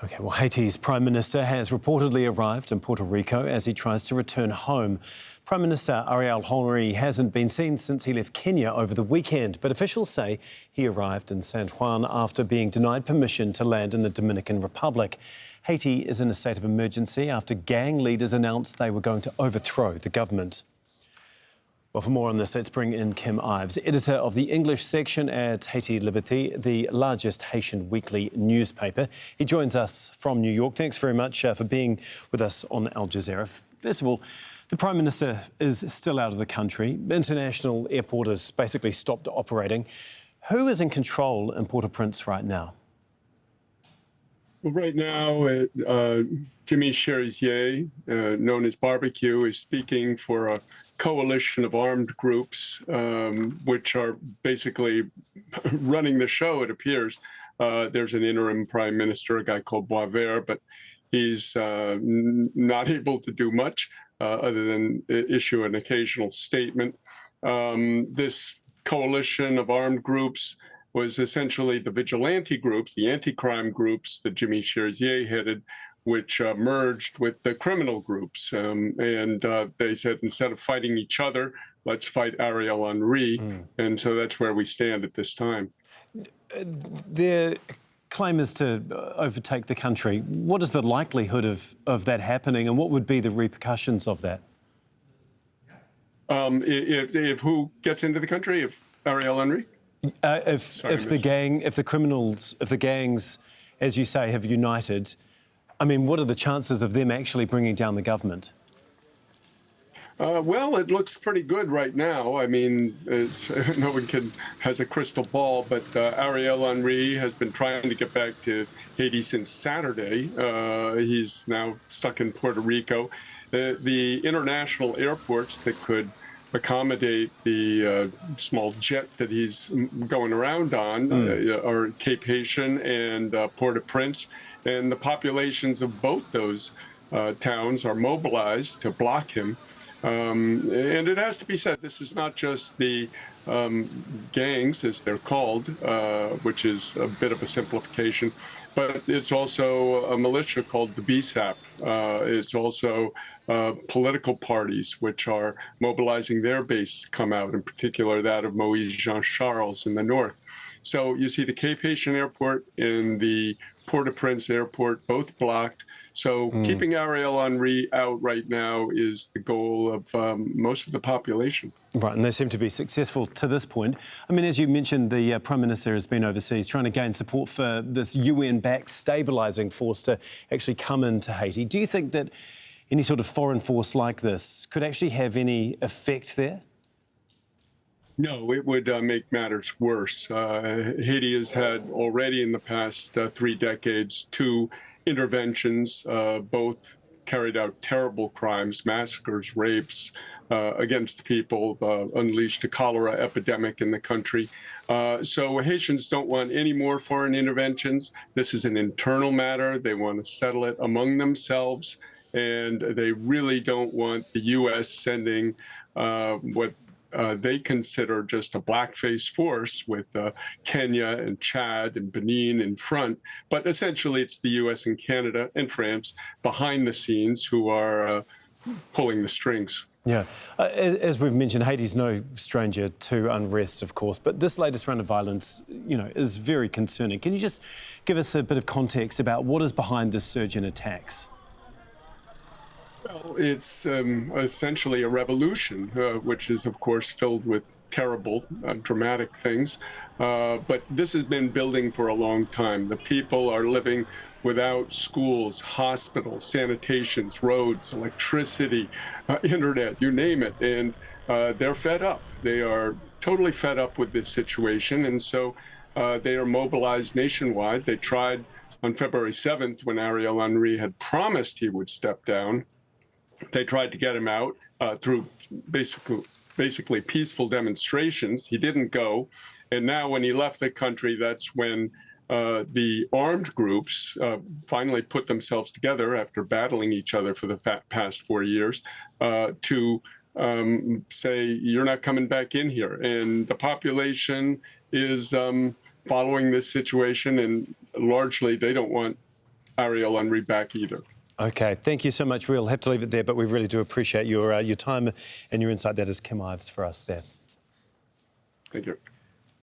OK, well, Haiti's Prime Minister has reportedly arrived in Puerto Rico as he tries to return home. Prime Minister Ariel Henry hasn't been seen since he left Kenya over the weekend, but officials say he arrived in San Juan after being denied permission to land in the Dominican Republic. Haiti is in a state of emergency after gang leaders announced they were going to overthrow the government. Well, for more on this, let's bring in Kim Ives, editor of the English section at Haiti Liberty, the largest Haitian weekly newspaper. He joins us from New York. Thanks very much for being with us on Al Jazeera. First of all, the Prime Minister is still out of the country. International airport has basically stopped operating. Who is in control in Port-au-Prince right now? Well, right now, Jimmy Cherizier, known as Barbecue, is speaking for a coalition of armed groups, which are basically running the show, it appears. There's an interim prime minister, a guy called Boisvert, but he's not able to do much other than issue an occasional statement. This coalition of armed groups was essentially the vigilante groups, the anti-crime groups that Jimmy Cherizier headed, which merged with the criminal groups. They said, instead of fighting each other, let's fight Ariel Henry. And so that's where we stand at this time. Their claim is to overtake the country. What is the likelihood of that happening, and what would be the repercussions of that? If who gets into the country? If Ariel Henry? If the gangs, as you say, have united, I mean, what are the chances of them actually bringing down the government? Well, it looks pretty good right now. I mean, no one has a crystal ball, but Ariel Henry has been trying to get back to Haiti since Saturday. He's now stuck in Puerto Rico. The international airports that could accommodate the small jet that he's going around on are Cape Haitian and Port-au-Prince, and the populations of both those towns are mobilized to block him. And it has to be said, this is not just the gangs, as they're called, which is a bit of a simplification, but it's also a militia called the BSAP. It's also political parties which are mobilizing their base to come out, in particular that of Moise Jean-Charles in the north. So you see the Cape Haitian airport and the Port-au-Prince airport both blocked. So keeping Ariel Henry out right now is the goal of most of the population. Right, and they seem to be successful to this point. I mean, as you mentioned, the Prime Minister has been overseas trying to gain support for this UN-backed stabilising force to actually come into Haiti. Do you think that any sort of foreign force like this could actually have any effect there? No, it would make matters worse. Haiti has had already in the past 3 decades 2 interventions, both carried out terrible crimes, massacres, rapes against people, unleashed a cholera epidemic in the country. So Haitians don't want any more foreign interventions. This is an internal matter. They want to settle it among themselves, and they really don't want the U.S. sending what they consider just a blackface force with Kenya and Chad and Benin in front. But essentially, it's the U.S. and Canada and France behind the scenes who are pulling the strings. Yeah. As we've mentioned, Haiti's no stranger to unrest, of course, but this latest round of violence, is very concerning. Can you just give us a bit of context about what is behind this surge in attacks? Well, it's essentially a revolution, which is, of course, filled with terrible, dramatic things. But this has been building for a long time. The people are living without schools, hospitals, sanitations, roads, electricity, internet, you name it. And they're fed up. They are totally fed up with this situation. And so they are mobilized nationwide. They tried on February 7th, when Ariel Henry had promised he would step down. They tried to get him out through basically peaceful demonstrations. He didn't go. And now when he left the country, that's when the armed groups finally put themselves together after battling each other for the past 4 years to say, you're not coming back in here. And the population is following this situation, and largely they don't want Ariel Henry back either. Okay, thank you so much. We'll have to leave it there, but we really do appreciate your time and your insight. That is Kim Ives for us there. Thank you.